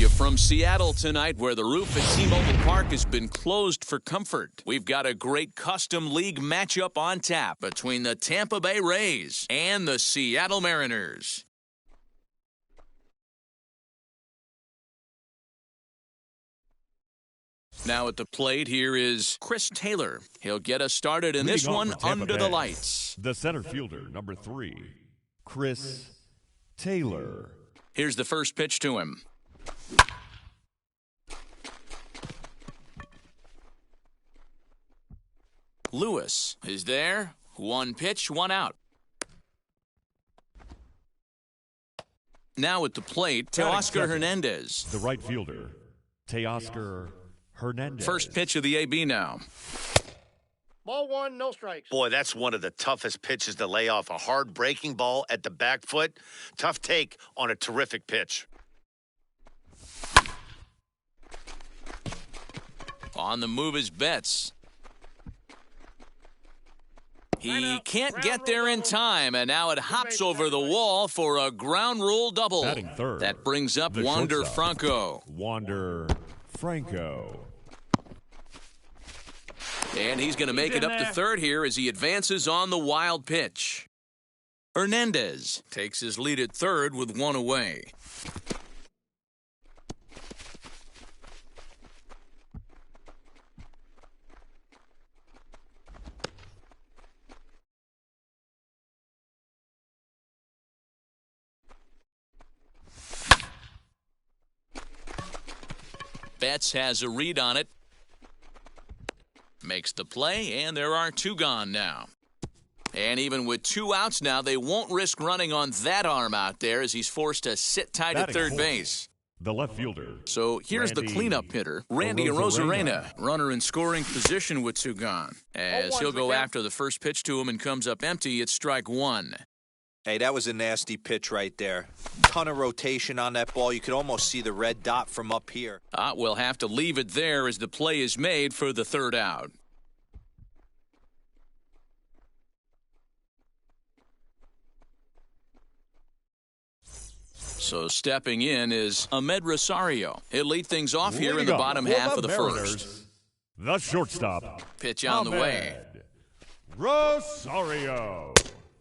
you from Seattle tonight, where the roof at T-Mobile Park has been closed for comfort. We've got a great custom league matchup on tap between the Tampa Bay Rays and the Seattle Mariners. Now at the plate, here is Chris Taylor. He'll get us started in this one under the lights. The center fielder, number 3, Chris Taylor. Here's the first pitch to him. Lewis is there. One pitch, one out. Now at the plate, Teoscar Hernandez. The right fielder, Teoscar Hernandez. First pitch of the AB now. Ball one, no strikes. Boy, that's one of the toughest pitches to lay off. A hard breaking ball at the back foot. Tough take on a terrific pitch. On the move is Betts. He can't get there in time, and now it hops over the wall for a ground rule double. Batting third, that brings up Wander Franco. Wander Franco. And he's going to make it up to third here as he advances on the wild pitch. Hernandez takes his lead at third with one away. Betts has a read on it. Makes the play, and there are two gone now. And even with two outs now, they won't risk running on that arm out there as he's forced to sit tight at third base. The left fielder. So here's the cleanup hitter, Randy Arozarena. Runner in scoring position with two gone. As he'll go after the first pitch to him and comes up empty, it's strike one. Hey, that was a nasty pitch right there. Ton of rotation on that ball. You could almost see the red dot from up here. We'll have to leave it there as the play is made for the third out. So stepping in is Ahmed Rosario. He'll lead things off here in the bottom half of the first. The shortstop. Pitch on the way. Rosario.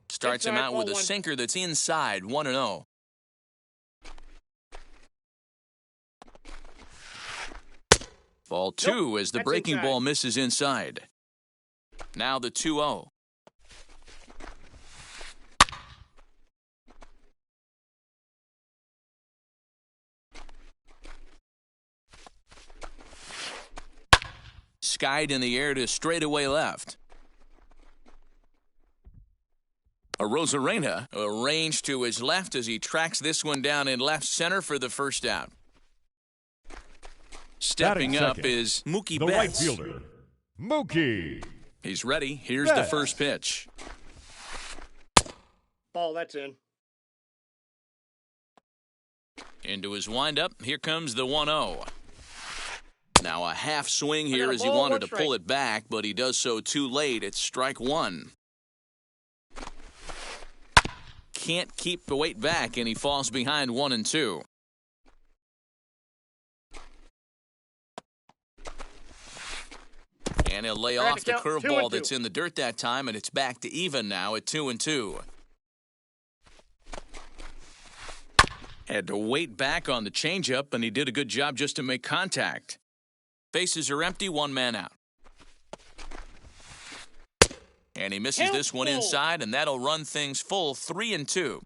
Starts him out with a sinker that's inside, 1-0. Ball two as the breaking ball misses inside. Now the 2-0. Skied in the air to straightaway left. Arozarena arranged to his left as he tracks this one down in left center for the first out. Stepping up is Mookie the Betts. Right fielder, Mookie. He's ready. Here's the first pitch. Ball, that's in. Into his windup. Here comes the 1-0. Now a half swing here as he wanted to pull it back, but he does so too late. It's strike one. Can't keep the weight back, and he falls behind 1-2. And he'll lay off the curveball that's in the dirt that time, and it's back to even now at 2-2. Had to wait back on the changeup, and he did a good job just to make contact. Bases are empty, one man out. And he misses this one inside, and that'll run things full 3-2.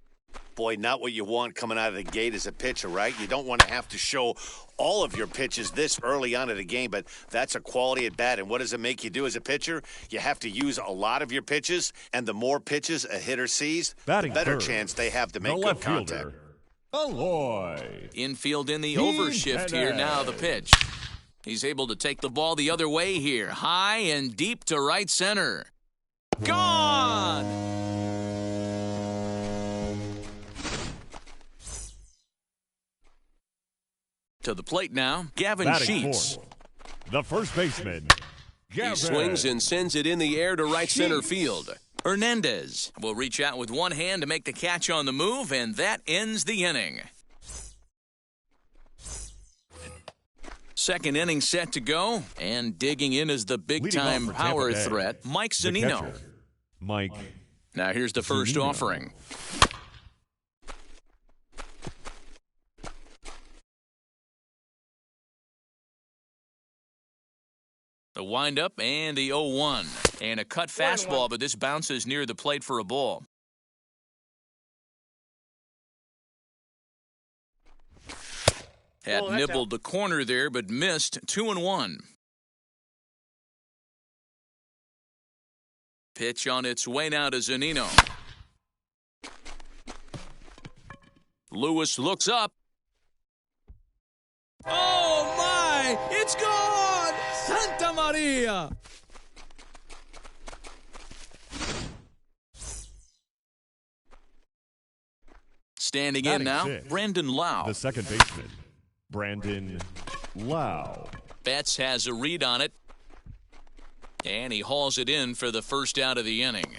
Boy, not what you want coming out of the gate as a pitcher, right? You don't want to have to show all of your pitches this early on in the game, but that's a quality at bat. And what does it make you do as a pitcher? You have to use a lot of your pitches, and the more pitches a hitter sees, the better chance they have to make good contact. Aloy. Infield in the overshift here. Now the pitch. He's able to take the ball the other way here. High and deep to right center. Gone! To the plate now, Gavin Sheets. The first baseman, Gavin. He swings and sends it in the air to right center field. Hernandez will reach out with one hand to make the catch on the move, and that ends the inning. Second inning set to go, and digging in is the Leading off big-time for Tampa power Bay, threat, Mike the Zunino. catcher, Mike. Now here's the first Zunino. offering. The windup and the 0-1. And a cut fastball, but this bounces near the plate for a ball. Had Oh, that's nibbled the corner there, but missed. 2-1. Pitch on its way now to Zunino. Lewis looks up. Oh my! It's gone! Santa Maria! Standing in Batting now, sixth, Brandon Lau. The second baseman, Brandon Lau. Betts has a read on it. And he hauls it in for the first out of the inning.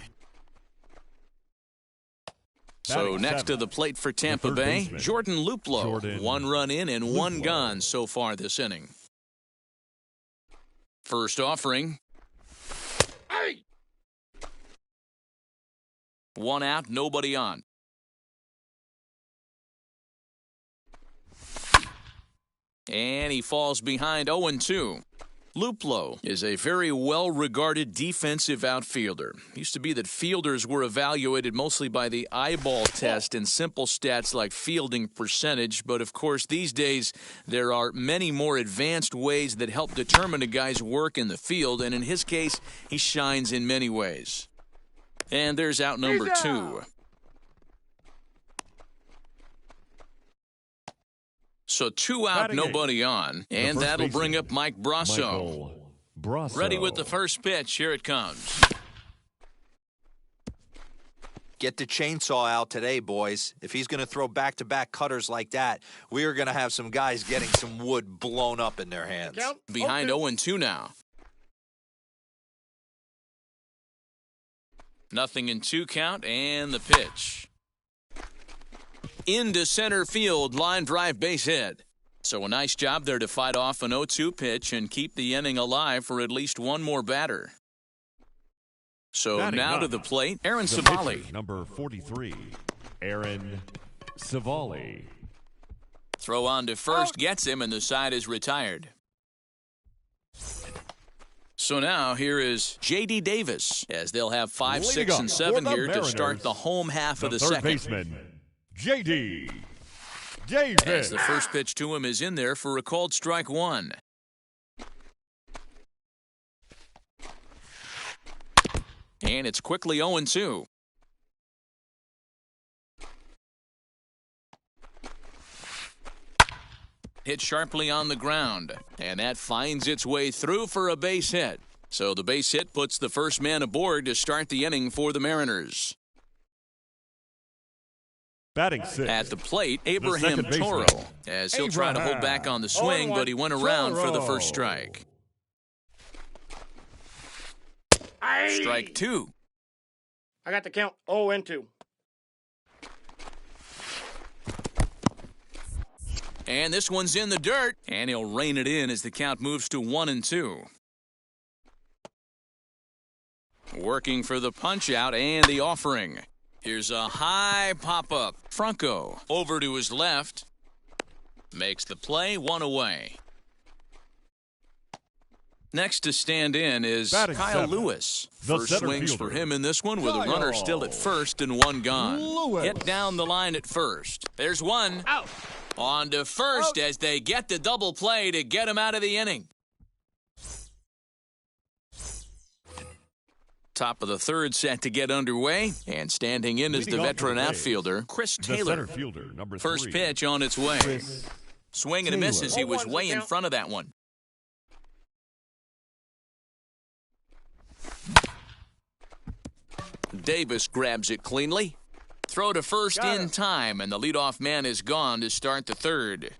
So Batting next to seventh, the plate for Tampa third Bay, baseman, Jordan Luplow. Jordan 1 run in and 1 Luplow. gone so far this inning. First offering. Hey! 1 out, nobody on. And he falls behind 0-2. Luplow is a very well-regarded defensive outfielder. Used to be that fielders were evaluated mostly by the eyeball test and simple stats like fielding percentage, but of course these days there are many more advanced ways that help determine a guy's work in the field, and in his case, he shines in many ways. And there's out number 2. So 2 out, Batting nobody on, and first that'll baseman, bring up Mike Brasso. Michael Brasso. Ready with the first pitch. Here it comes. Get the chainsaw out today, boys. If he's going to throw back-to-back cutters like that, we are going to have some guys getting some wood blown up in their hands. Count. Behind Okay. 0-2 now. Nothing in 2 count, and the pitch. Into center field, line drive, base hit. So a nice job there to fight off an 0-2 pitch and keep the inning alive for at least one more batter. So Batting now to ninth, the plate, Aaron the Savali. pitcher, number 43, Aaron Savali. Throw on to first, gets him, and the side is retired. So now here is J.D. Davis, as they'll have 5, Leading 6, up and for 7 the here to Mariners, start the home half of the third second. baseman, J.D. Davis. As the first pitch to him is in there for a called strike 1. And it's quickly 0-2. Hit sharply on the ground, and that finds its way through for a base hit. So the base hit puts the first man aboard to start the inning for the Mariners. Batting sixth, At the plate, Abraham second baseman, Toro, as he'll try to hold back on the swing, but he went around for the first strike. Aye. Strike 2. I got the count. 0-2. And this one's in the dirt, and he'll rein it in as the count moves to 1-2. Working for the punch-out and the offering. Here's a high pop-up. Franco over to his left. Makes the play, 1 away. Next to stand in is Batting Kyle seventh, Lewis. the First center swings fielder, for him in this one with a Kyle runner still at first and 1 gone. Lewis. Hit down the line at first. There's 1. Out. On to first as they get the double play to get him out of the inning. Top of the third set to get underway, and standing in is Leading the off for veteran the Rays, outfielder, Chris the Taylor. center fielder, number First 3, pitch on its way. Chris Swing and a miss Taylor. as he was 0-1's way the in count. front of that one. Davis grabs it cleanly. Throw to first Got in it. time, and the leadoff man is gone to start the third.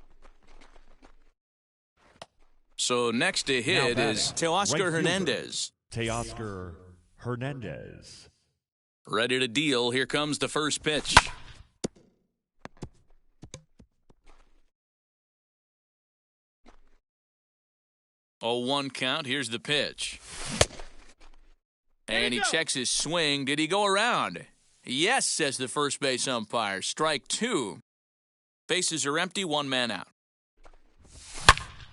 So next to hit batting, is Teoscar right fielder. Hernandez. Teoscar Hernandez. Ready to deal. Here comes the first pitch. 0-1 count. Here's the pitch. And he go. checks his swing. Did he go around? Yes, says the first base umpire. Strike 2. Bases are empty, 1 man out.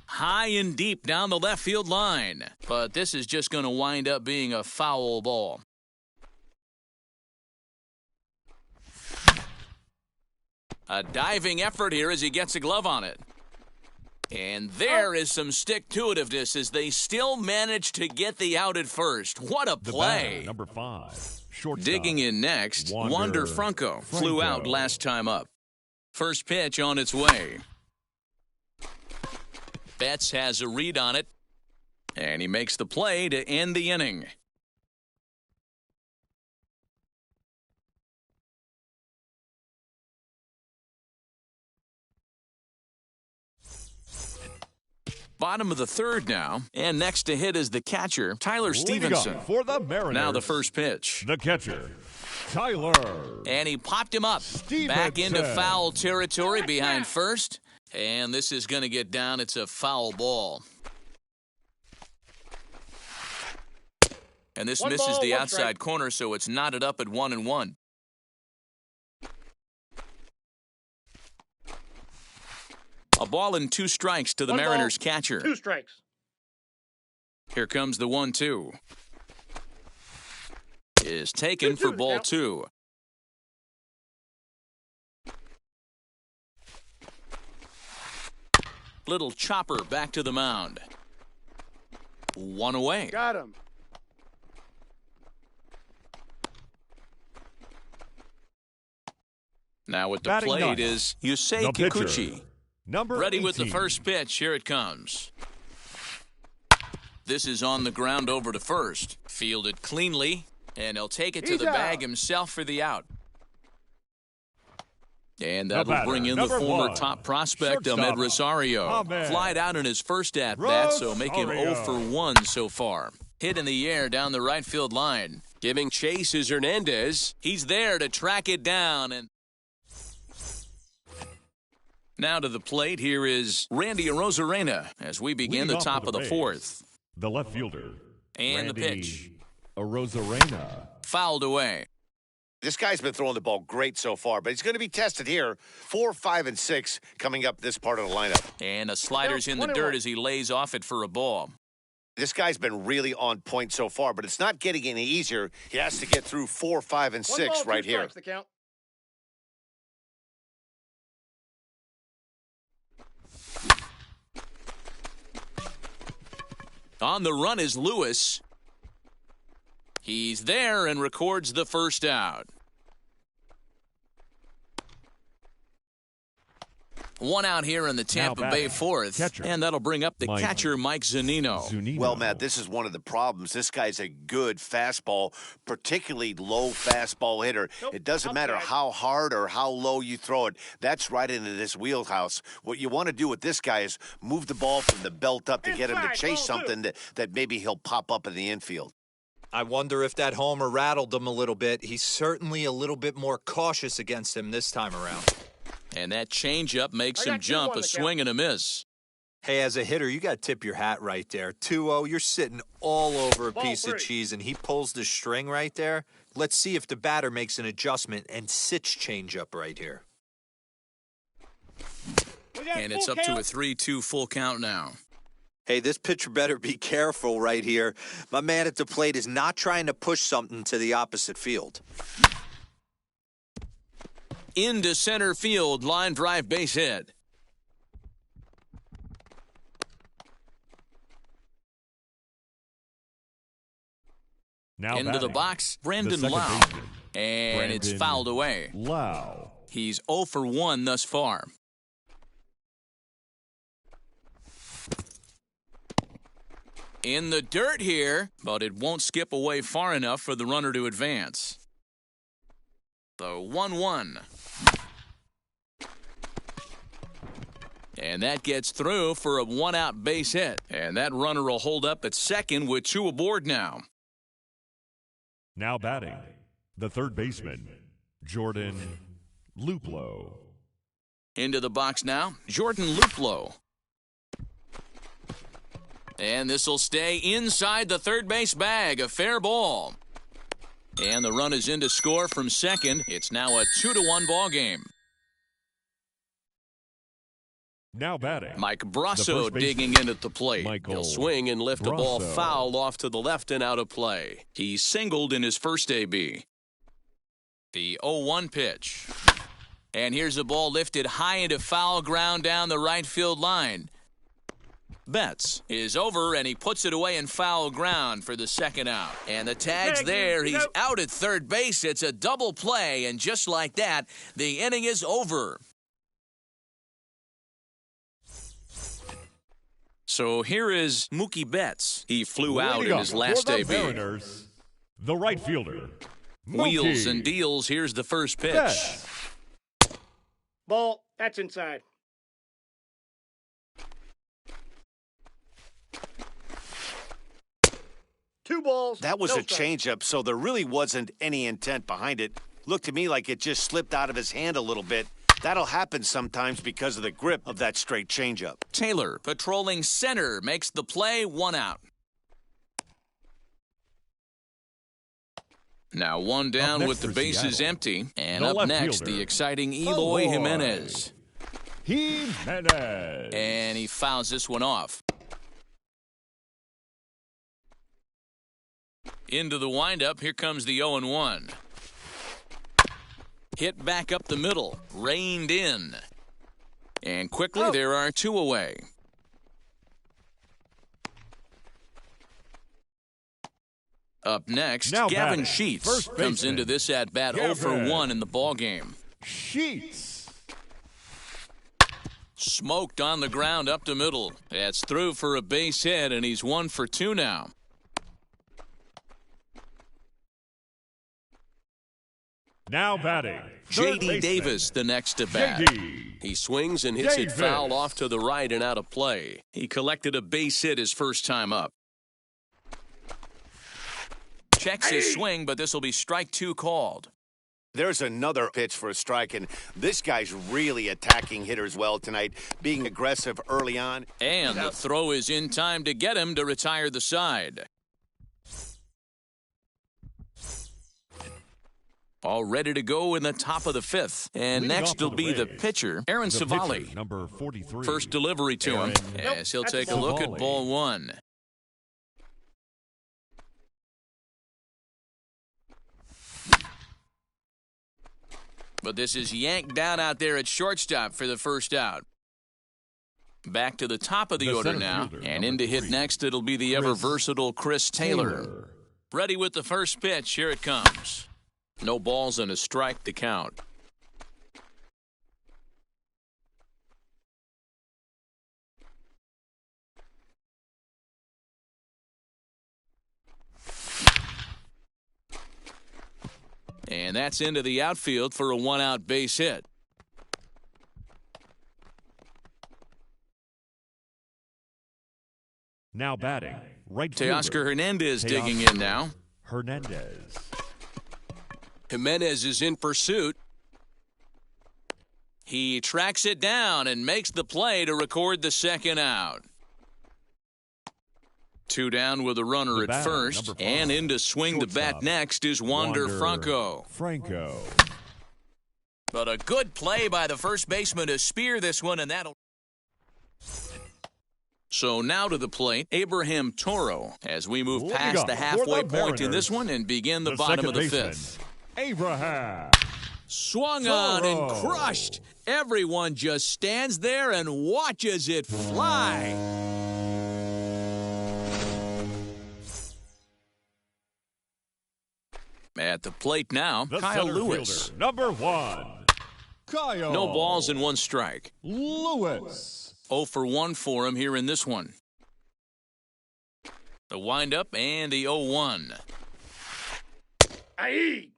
High and deep down the left field line. But this is just going to wind up being a foul ball. A diving effort here as he gets a glove on it. And there is some stick-to-itiveness as they still manage to get the out at first. What a The play. batter, number 5, shortstop. Digging in next, Wander Franco flew out last time up. First pitch on its way. Betts has a read on it, and he makes the play to end the inning. Bottom of the third now, and next to hit is the catcher, Tyler Leading up Stevenson. for the Mariners. Now the first pitch. The catcher, Tyler. And he popped him up. Back into foul territory behind first. And this is going to get down. It's a foul ball. And this One misses ball, the one outside strike. corner, so it's knotted up at 1-1. A ball and 2 strikes to the One ball, Mariners catcher. 2 strikes. Here comes the 1-2. Is taken 2-2 for the ball count. 2. Little chopper back to the mound. 1 away. Got him. Now with the Batting plate ninth, is Yusei the pitcher, Kikuchi. number Ready with the 18. first pitch. Here it comes. This is on the ground over to first. Fielded cleanly, and he'll take it to He's the bag out. himself for the out. And The that'll batter, bring in the number former 1, top prospect, shortstop, Ahmed Rosario. Ahmed Flied out in his first at-bat, so make him Rosario. 0 for 1 so far. Hit in the air down the right field line. Giving chase is Hernandez. He's there to track it down. And now to the plate, here is Randy Arozarena as we begin Leading the off top for of the base, fourth. The left fielder. And the Randy pitch. Arozarena. Fouled away. This guy's been throwing the ball great so far, but he's going to be tested here. 4, 5, and 6 coming up this part of the lineup. And a slider's in the 21. dirt as he lays off it for a ball. This guy's been really on point so far, but it's not getting any easier. He has to get through 4, 5, and 1 6 ball, 2 right here. strikes, the count. On the run is Lewis. He's there and records the first out. 1 out here in the Tampa Bay batting, fourth, catcher, and that'll bring up the Mike catcher, Mike Zunino. Zunino. Well, Matt, this is one of the problems. This guy's a good fastball, particularly low fastball hitter. Nope, It doesn't matter outside. how hard or how low you throw it. That's right into this wheelhouse. What you want to do with this guy is move the ball from the belt up to get him to Inside, chase ball two. something that maybe he'll pop up in the infield. I wonder if that homer rattled him a little bit. He's certainly a little bit more cautious against him this time around. And that changeup makes I him got 2 jump, on a the swing and a miss. Hey, as a hitter, you got to tip your hat right there. 2-0, you're sitting all over a Ball piece of 3. cheese, and he pulls the string right there. Let's see if the batter makes an adjustment and sits changeup right here. We got And it's full up to a count. 3-2 full count now. Hey, this pitcher better be careful right here. My man at the plate is not trying to push something to the opposite field. Into center field, line drive base hit. Now Into the batting, box, the Brandon second Lau. baseman, And it's Brandon fouled away. Lau. He's 0 for 1 thus far. In the dirt here, but it won't skip away far enough for the runner to advance. The 1-1. And that gets through for a 1-out base hit. And that runner will hold up at second with 2 aboard now. Now batting, the third baseman, Jordan Luplow. Into the box now, Jordan Luplow. And this will stay inside the third base bag. A fair ball. And the run is in to score from second. It's now a 2-1 ball game. Now batting. Mike The Brasso first baseman, digging in at the plate. Michael He'll swing and lift a ball Brasso. foul off to the left and out of play. He singled in his first AB. The 0-1 pitch. And here's a ball lifted high into foul ground down the right field line. Betts is over, and he puts it away in foul ground for the second out. And the tag's there. He's out at third base. It's a double play, and just like that, the inning is over. So here is Mookie Betts. He flew out Leading in up his last for the AB. Mariners, the right fielder. Wheels Mookie and deals. Here's the first pitch. Betts. Ball. That's inside. Two balls. That was no a strikes. changeup, so there really wasn't any intent behind it. Looked to me like it just slipped out of his hand a little bit. That'll happen sometimes because of the grip of that straight changeup. Taylor, patrolling center, makes the play, 1 out. Now 1 down next with the for bases Seattle, empty. And the up left next, fielder, the exciting Eloy Eloy. Jimenez. Jimenez. And he fouls this one off. Into the windup, here comes the 0-1. Hit back up the middle, reined in. And quickly, there are 2 away. Up next, Now Gavin batting, Sheets first comes baseman, into this at-bat 0 for Gavin. 1 in the ballgame. Sheets. Smoked on the ground up the middle. That's through for a base hit, and he's 1 for 2 now. Now batting. third J.D. baseman, Davis, the next to bat. J.D. He swings and hits Davis. it foul off to the right and out of play. He collected a base hit his first time up. Checks his swing, but this will be strike 2 called. There's another pitch for a strike, and this guy's really attacking hitters well tonight, being aggressive early on. And the throw is in time to get him to retire the side. All ready to go in the top of the 5th. And Leading next off for will the be the Rays, pitcher, Aaron the Savali. pitcher, number 43. First delivery to him Aaron as he'll that's take a ball. look at Savali. ball 1. But this is yanked down out there at shortstop for the first out. Back to the top of the The order center now. fielder, And number in to hit 3, next, it'll be the ever-versatile Chris Taylor. Ready with the first pitch. Here it comes. No balls and a strike to count. And that's into the outfield for a 1-out base hit. Now batting. Right fielder. Teoscar Hernandez digging Teoscar in now. Hernandez. Jimenez is in pursuit. He tracks it down and makes the play to record the second out. 2 down with a runner The at batter, first. number 5, And in to swing the bat shortstop, next is Wander Franco. Franco. But a good play by the first baseman to spear this one, and that'll... So now to the plate, Abraham Toro, as we move Leading past up the for halfway the point in this Mariners, one and begin the bottom second of the baseman, 5th. Abraham. Swung on and Toro. crushed. Everyone just stands there and watches it fly. At the plate now, The Kyle center Lewis. fielder, number 1. Kyle. No balls and 1 strike. Lewis. 0 for 1 for him here in this one. The windup and the 0-1. Aye.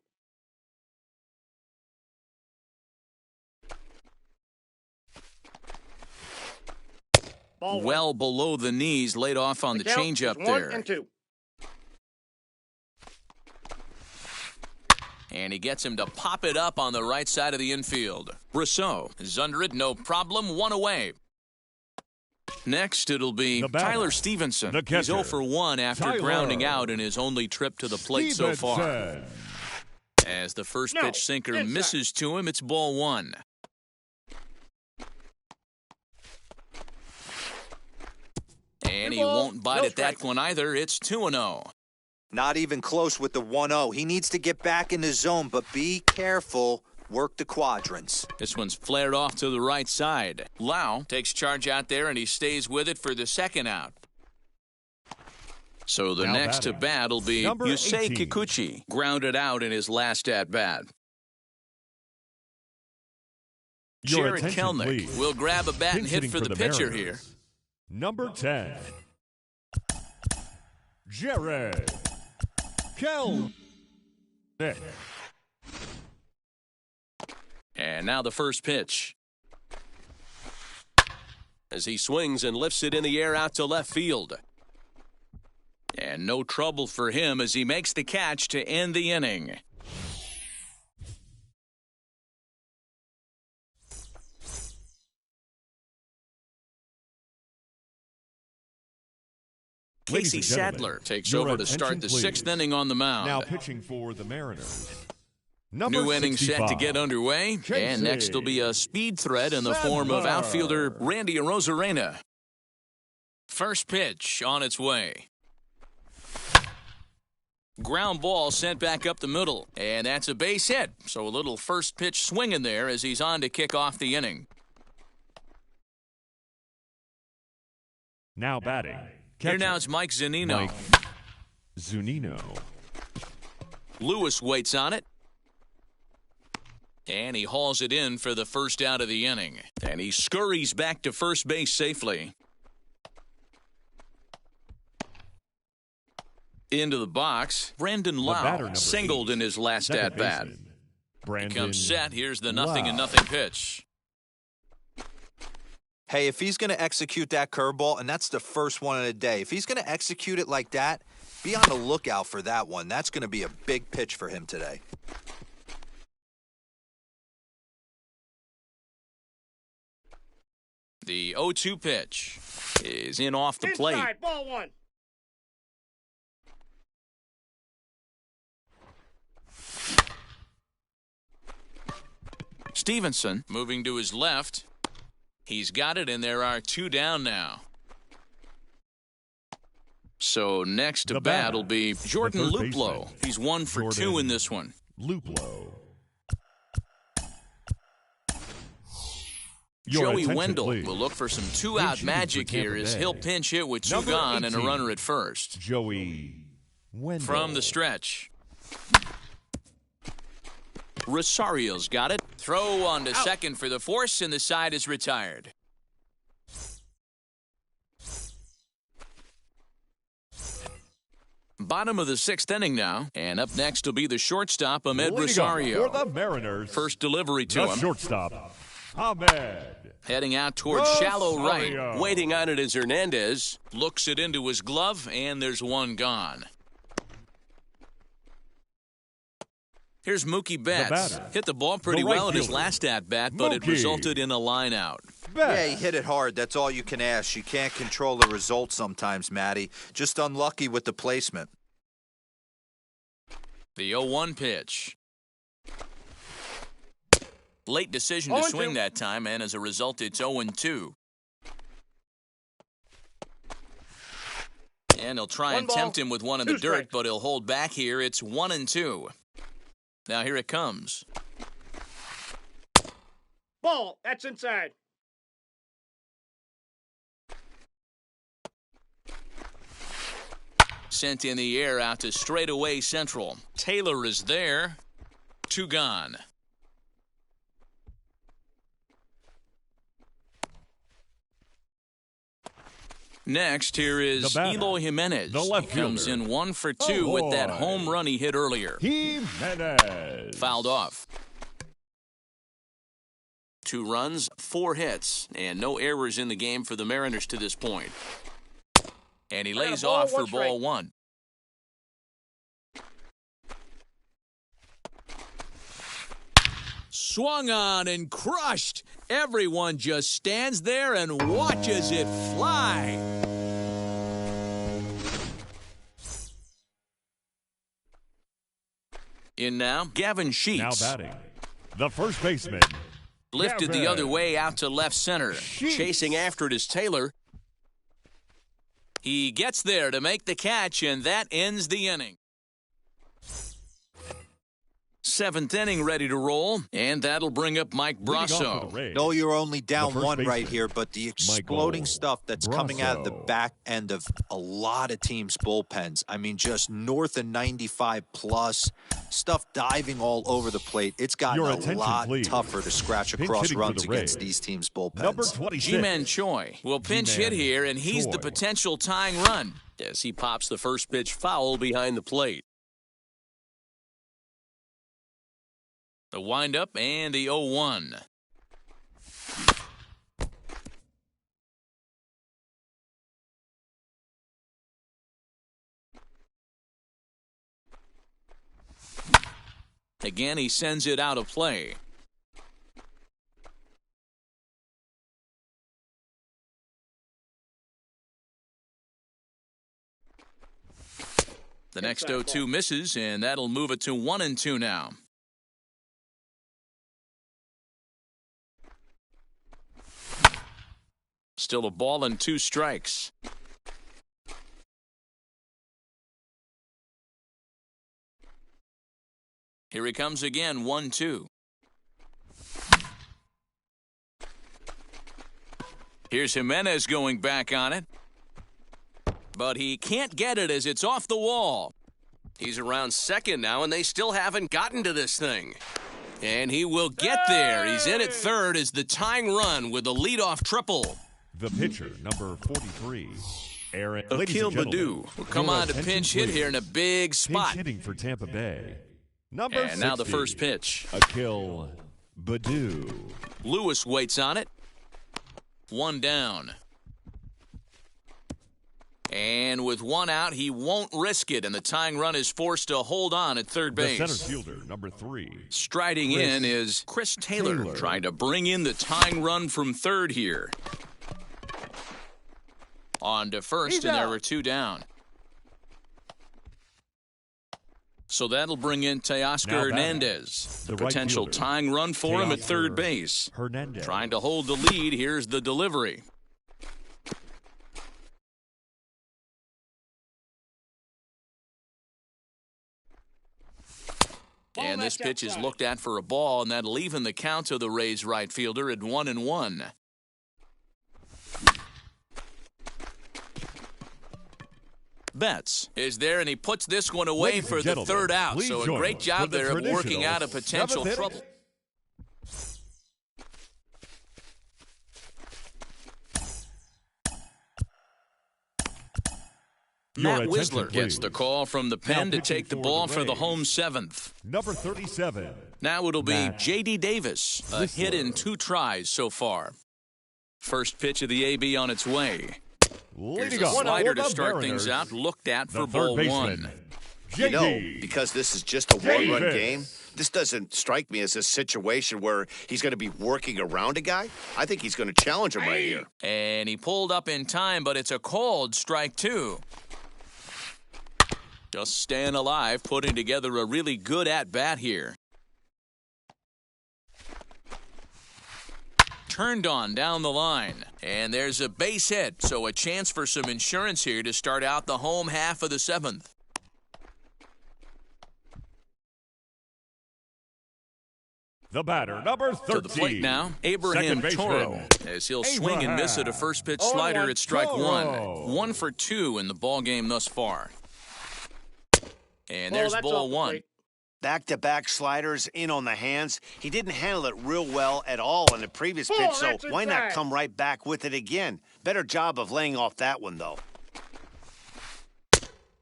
Ball Well below the knees, laid off on the count changeup is 1 there. and 2. And he gets him to pop it up on the right side of the infield. Rousseau is under it, no problem, 1 away. Next, it'll be The batter, Tyler Stevenson. the He's 0 catcher, for 1 after Tyler grounding out in his only trip to the plate so far. Stevenson. As the first No, pitch sinker inside. misses to him, it's ball 1. And he balls, won't bite no at that strikes. one either. It's 2-0. Not even close with the 1-0. He needs to get back in the zone, but be careful. Work the quadrants. This one's flared off to the right side. Lau takes charge out there, and he stays with it for the second out. So the Now next to batting, bat will be number Yusei 18. Kikuchi, grounded out in his last at-bat. Your Jared attention, Kelnick please. will grab a bat and Pinch hit hitting for the pitcher Mariners. here. Number 10. Jared Kelnick. And now the first pitch. As he swings and lifts it in the air out to left field. And no trouble for him as he makes the catch to end the inning. Ladies Casey and gentlemen, Sadler takes your over to start attention, the please. sixth inning on the mound. Now pitching for the Mariners. Number New inning set to 65. get underway. Casey And next will be a speed threat in the form of Sadler. outfielder Randy Arozarena. First pitch on its way. Ground ball sent back up the middle. And that's a base hit. So a little first pitch swing in there as he's on to kick off the inning. Now batting. Here Catcher, now it's Mike Zunino. Mike Zunino. Lewis waits on it. And he hauls it in for the first out of the inning. And he scurries back to first base safely. Into the box, Brandon The batter, Lau number singled 8. in his last Second at-bat. baseman, Brandon Comes set. Here's the 0-0 Lau. pitch. Hey, if he's going to execute that curveball, and that's the first one of the day, if he's going to execute it like that, be on the lookout for that one. That's going to be a big pitch for him today. The 0-2 pitch is in off the plate. Inside, ball 1. Stevenson moving to his left. He's got it, and there are 2 down now. So next to The bat batter, will be Jordan third Luplow. baseman, He's 1 for 2 Jordan in this one. Luplow. Joey attention, Wendell please. will look for some Pinch two-out hitting magic for Tampa here as Bay. he'll pinch hit with 2 Number gone and a 18. runner at first. Joey Wendell. From the stretch. Rosario's got it. Throw on to second for the force, and the side is retired. Bottom of the 6th inning now, and up next will be the shortstop, Ahmed Leading Rosario. up for the Mariners. First delivery to the him. shortstop, Ahmed. Heading out towards shallow right. Rosario. Waiting on it is Hernandez. Looks it into his glove, and there's 1 gone. Here's Mookie Betts. batter. Hit the ball pretty The right well in his fielder. last at-bat, but it Mookie. resulted in a line out. Yeah, he hit it hard. That's all you can ask. You can't control the result sometimes, Matty. Just unlucky with the placement. The 0-1 pitch. Late decision to 0-2. swing that time, and as a result, it's 0-2. And he'll try 1 and ball, tempt him with 1 in the 2 dirt, strikes. but he'll hold back here. It's 1-2. Now here it comes. Ball, that's inside. Sent in the air out to straightaway central. Taylor is there. 2 gone. Next, here is The batter, Eloy Jimenez. the left He comes fielder. in 1 for 2 with that Eloy. home run he hit earlier. Jimenez. Fouled off. 2 runs, 4 hits, and no errors in the game for the Mariners to this point. And he got a lays ball, off for 1 strike. ball 1. swung on and crushed. Everyone just stands there and watches it fly. In now, Gavin Sheets. Now batting, the first baseman. Lifted the Gavin other way out to left center. Chasing after it is Taylor. He gets there to make the catch, and that ends the inning. Seventh inning ready to roll, and that'll bring up Mike Leading off for Brasso. the Rays, No, you're only down first one right baseman, here, but the exploding Michael stuff that's coming out of the Brasso. back end of a lot of teams' bullpens. I mean, just north of 95 plus, stuff diving all over the plate. It's gotten Your a attention, lot please. tougher to scratch Pinch across hitting for runs the against Rays. these teams' bullpens. number 26. G-Man Choi will pinch hit G-Man here, and he's the Choi. potential tying run. As he pops the first pitch foul behind the plate. The windup and the 0-1. Again, he sends it out of play. The next 0-2 misses, and that'll move it to 1-2 now. Still a ball and 2 strikes. Here he comes again, 1-2. Here's Jimenez going back on it. But he can't get it as it's off the wall. He's around second now, and they still haven't gotten to this thing. And he will get there. He's in at third as the tying run with the leadoff triple. The pitcher, number 43, Aaron. Ladies Akil and gentlemen, Badu will come your on to attention, pinch hit please. here in a big spot. Pinch hitting for Tampa Bay. Number And now the 60, first pitch. Akil Badu. Lewis waits on it. 1 down. And with 1 out, he won't risk it, and the tying run is forced to hold on at third The base. center fielder, number 3, Striding in is Chris Taylor, trying to bring in the tying run from third here. On to first, He's and there out. were 2 down. So that'll bring in Teoscar Now batting, Hernandez. the right Potential fielder, tying run for him at third Teoscar base. Hernandez. Trying to hold the lead. Here's the delivery. And this pitch is looked at for a ball, and that'll even the count of the Rays right fielder at 1-1. Betts is there, and he puts this one away Ladies for and the gentlemen, third out. please So a join great us job for the there of working traditional out a potential seventh trouble. inning. Your Matt attention, Wisler gets please. the call from the pen to pitching take the for ball the for the Rays. home 7th. Number 37, Now it'll be Matt J.D. Davis, a hit in Wisler. 2 tries so far. First pitch of the AB on its way. Here's leading a off slider for to the start Mariners, things out, looked at the for third ball baseman, 1. You know, J.D. because this is just a one-run Davis. game, this doesn't strike me as a situation where he's going to be working around a guy. I think he's going to challenge him right here. And he pulled up in time, but it's a called strike 2. Just staying alive, putting together a really good at-bat here. Turned on down the line. And there's a base hit, so a chance for some insurance here to start out the home half of the 7th. The batter, number 13. To the plate now, Abraham Second baseman, Toro, as he'll swing and miss at a first pitch slider at strike 1. Toro. 1 for 2 in the ball game thus far. And Well, there's that's ball off the 1. plate. Back-to-back sliders in on the hands. He didn't handle it real well at all in the previous Ball, pitch, so that's why not inside. come right back with it again? Better job of laying off that one, though.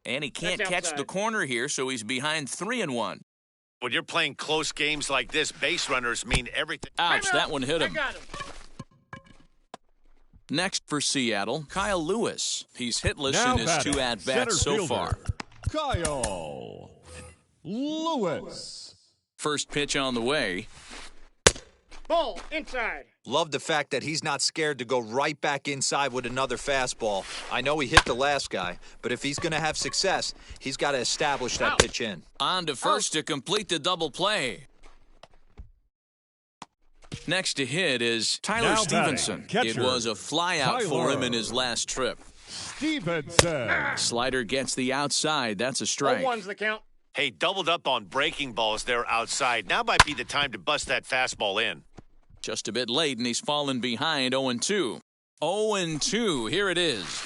And he can't That's catch outside. the corner here, so he's behind 3-1. When you're playing close games like this, base runners mean everything. Ouch, that one hit I him. got him. Next for Seattle, Kyle Lewis. He's hitless Now in his batting, 2 at-bats so center far. fielder, Kyle Lewis. First pitch on the way. Ball inside. Love the fact that he's not scared to go right back inside with another fastball. I know he hit the last guy, but if he's going to have success, he's got to establish that pitch in. On to first to complete the double play. Next to hit is Tyler Now Stevenson. batting, It catcher, was a flyout for him in his last trip. Stevenson. Slider gets the outside. That's a strike. 0-1's the count. Hey, doubled up on breaking balls there outside. Now might be the time to bust that fastball in. Just a bit late, and he's fallen behind 0-2. 0-2, here it is.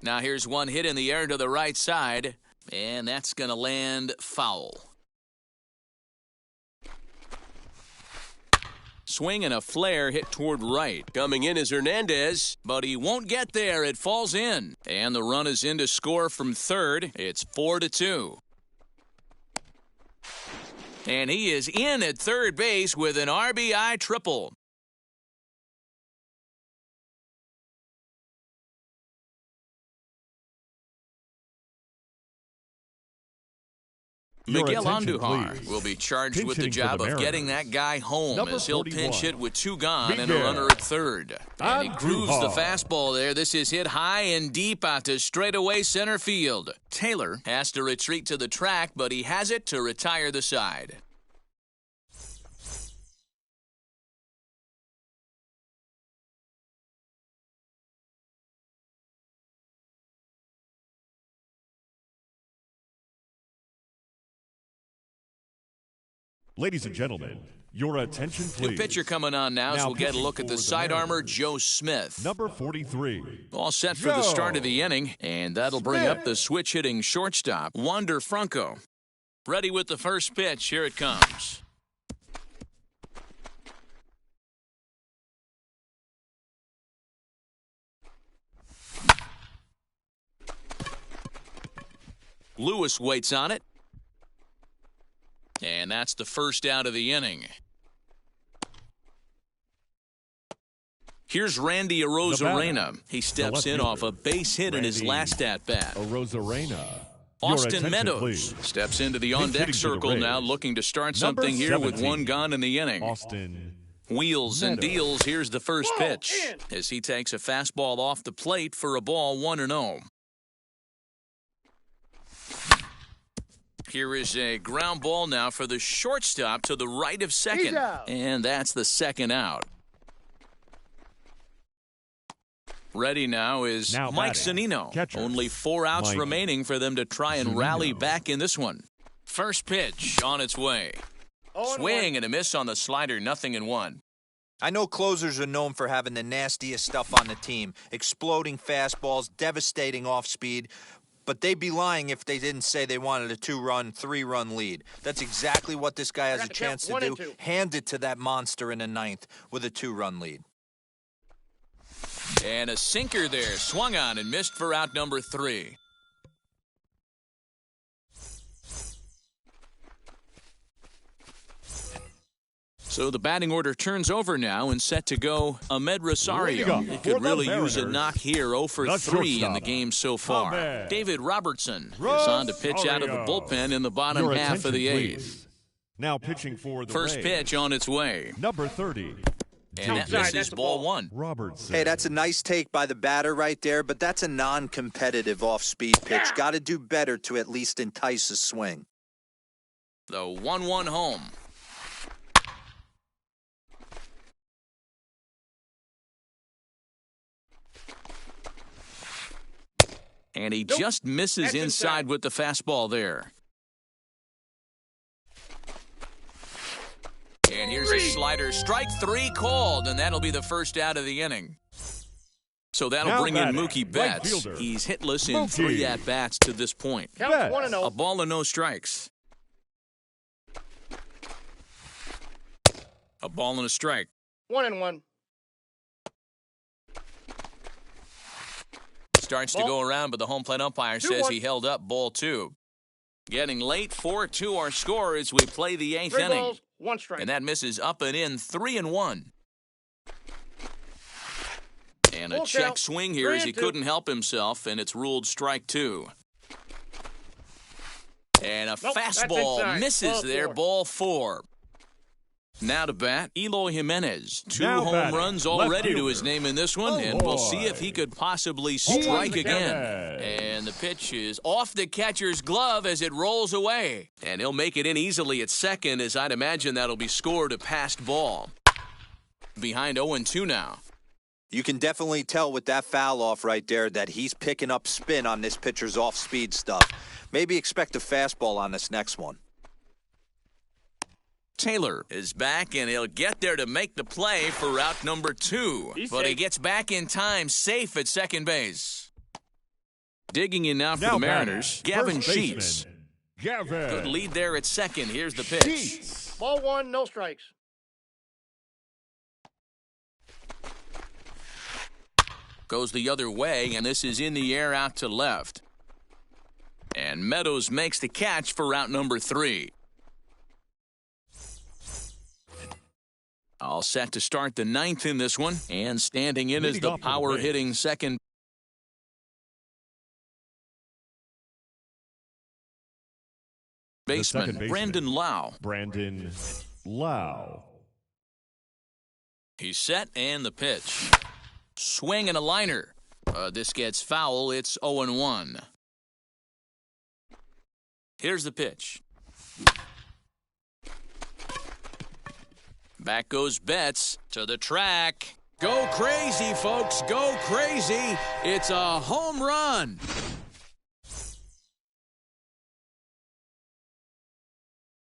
Now here's one hit in the air to the right side, and that's going to land foul. Swing and a flare hit toward right. Coming in is Hernandez. But he won't get there. It falls in. And the run is in to score from third. It's 4-2. And he is in at third base with an RBI triple. Your Miguel attention, Andujar please. will be charged Pinch with the hitting for job the of Mariners. getting that guy home Number as he'll 41. pinch hit with two gone and a Miguel runner at third. And he grooves the Andujar. fastball there. This is hit high and deep out to straightaway center field. Taylor has to retreat to the track, but he has it to retire the side. Ladies and gentlemen, your attention, New please. pitcher coming on now as Now we'll get a pitching look at for the the side armor, Mariners. Joe Smith. Number 43. All set for the start of the inning, and that'll bring up the switch-hitting shortstop, Wander Franco. Ready with the first pitch. Here it comes. Lewis waits on it. And that's the first out of the inning. Here's Randy Arozarena. He steps in off a base hit in his Randy last at-bat. Arozarena. Austin Your attention, Meadows please. steps into the Pinch on-deck hitting for the circle now, Rays. looking to start Number something here with 17. one gone in the inning. Austin Wheels and Meadows. deals. Here's the first Ball pitch in. as he takes a fastball off the plate for a ball 1-0. Here is a ground ball now for the shortstop to the right of second. He's out. And that's the second out. Ready now is Now Mike batting, Zunino. catcher, Only 4 outs Mike remaining for them to try and rally Zunino. back in this one. First pitch on its way. 0-1. Swing and a miss on the slider, 0-1. I know closers are known for having the nastiest stuff on the team, exploding fastballs, devastating off-speed, but they'd be lying if they didn't say they wanted a 2-run, 3-run lead. That's exactly what this guy has Got a the count, chance to 1 do. and 2. Hand it to that monster in the ninth with a 2-run lead. And a sinker there, swung on and missed for out number 3. So the batting order turns over now and set to go Ahmed Rosario. Leading He up could for the really use a Mariners, knock here, 0 for the 3 in the shortstop, game so far. Ahmed David Robertson is on to pitch out of the Rosario. bullpen in the bottom Your half of the attention, 8th. please. Now pitching for the First Rays. pitch on its way. Number 30. And that Outside, misses that's a ball ball. 1. Robertson. Hey, that's a nice take by the batter right there, but that's a non-competitive off-speed pitch. Got to do better to at least entice a swing. The 1-1 home. And he just misses That's inside inside. with the fastball there. And here's a slider. Strike 3 called, and that'll be the first out of the inning. So that'll Now bring in batting, Mookie right Betts. fielder, He's hitless in Mookie. 3 at-bats to this point. Count's Betts. 1-0. A ball and no strikes. A ball and a strike. 1-1. Starts to Ball. go around, but the home plate umpire says 2-1. he held up ball 2. Getting late, 4-2 our score as we play the 8th 3 inning. balls, 1 strike. And that misses up and in, 3-1. And a Full check count, swing here as he 3-2. couldn't help himself, and it's ruled strike 2. And a Nope, that's fastball inside. misses Ball there, 4. ball 4. Now to bat, Eloy Jimenez. 2 Now home batting, runs left already to fielder. his name in this one, and we'll see if he could possibly strike again. And the pitch is off the catcher's glove as it rolls away. And he'll make it in easily at second, as I'd imagine that'll be scored a passed ball. Behind 0-2 now. You can definitely tell with that foul off right there that he's picking up spin on this pitcher's off-speed stuff. Maybe expect a fastball on this next one. Taylor is back, and he'll get there to make the play for route number 2. But he gets back in time, safe at second base. Digging in now for the Mariners, Gavin Sheets. Gavin. Good lead there at second. Here's the pitch. Sheets. Ball 1, no strikes. Goes the other way, and this is in the air out to left. And Meadows makes the catch for route number 3. All set to start the 9th in this one, and standing in is the power-hitting second baseman, Brandon Lau. Brandon Lau. He's set, and the pitch. Swing and a liner. This gets foul. It's 0-1. Here's the pitch. Back goes Betts to the track. Go crazy, folks. Go crazy. It's a home run.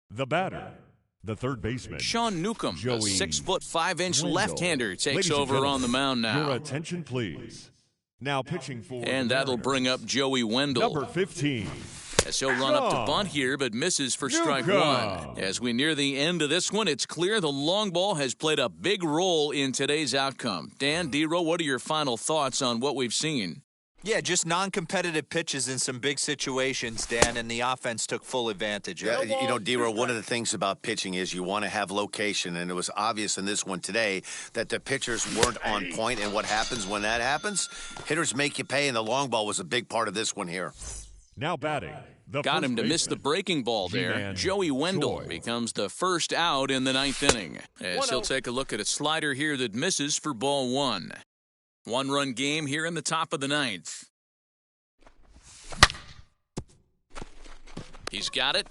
The batter, the third baseman. Sean Newcomb, Joey the 6'5" Wendell. left-hander, takes Ladies and over on the gentlemen, mound now. Your attention, please. Now pitching for And the that'll Mariners, bring up Joey Wendell. number 15. As he'll run up to bunt here, but misses for strike Newcomb. 1. As we near the end of this one, it's clear the long ball has played a big role in today's outcome. Dan, D-Row, what are your final thoughts on what we've seen? Yeah, just non-competitive pitches in some big situations, Dan, and the offense took full advantage of it. Yeah, you know, D-Row, one of the things about pitching is you want to have location, and it was obvious in this one today that the pitchers weren't on point, and what happens when that happens? Hitters make you pay, and the long ball was a big part of this one here. Now batting. The Got first him to miss the baseman, breaking ball there. G-Man Joey Wendell Choi. becomes the first out in the 9th inning. As he'll 1-0. take a look at a slider here that misses for ball 1. 1-run game here in the top of the 9th. He's got it.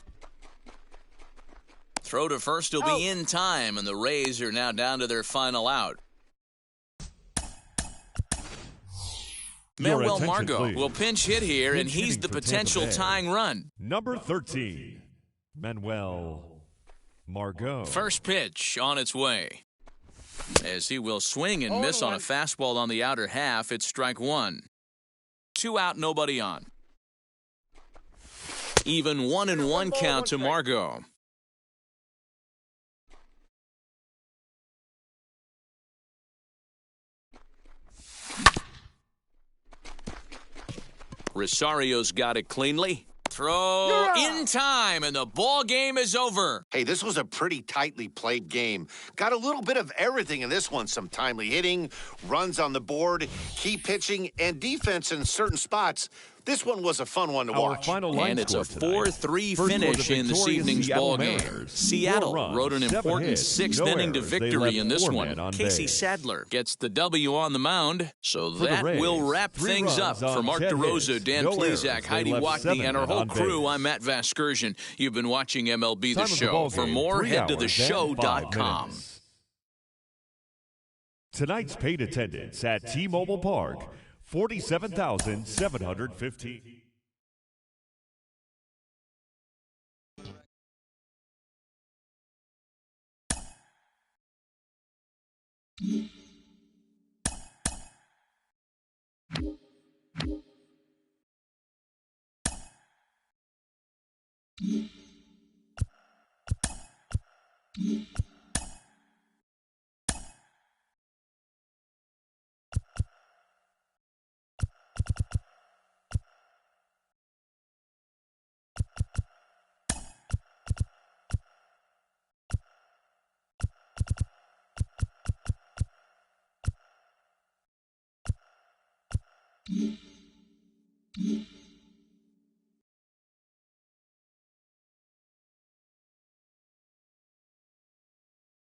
Throw to first will be in time, and the Rays are now down to their final out. Your Manuel attention, Margot please. will pinch hit here, and Pinch he's hitting the for Tampa potential Bay. tying run. Number 13, Manuel Margot. First pitch on its way. As he will swing and miss on a fastball on the outer half, it's strike 1. 2 out, nobody on. Even 1-1 count to Margot. Rosario's got it cleanly. Throw in time, and the ball game is over. Hey, this was a pretty tightly played game. Got a little bit of everything in this one. Some timely hitting, runs on the board, key pitching, and defense in certain spots. This one was a fun one to Our watch. final line And it's a score tonight. 4-3 First finish was the in this victorious evening's Seattle ball game. Mariners. Seattle 4 runs, wrote an 7 important hits, 6th no inning to errors. They victory left in this 4 one. men on Casey base. Sadler gets the W on the mound. So For the that Rays, will wrap 3 things up. runs For on Mark 10 DeRosa, hits, Dan no errors. Plezak, They Heidi left Watney, 7 and our men whole on crew, base. I'm Matt Vasgersian. You've been watching MLB The Time of the Show. ball For game, more, 3 head to hours and 5 theshow.com. minutes. Tonight's paid attendance at T-Mobile Park, 47,715. Mm-hmm.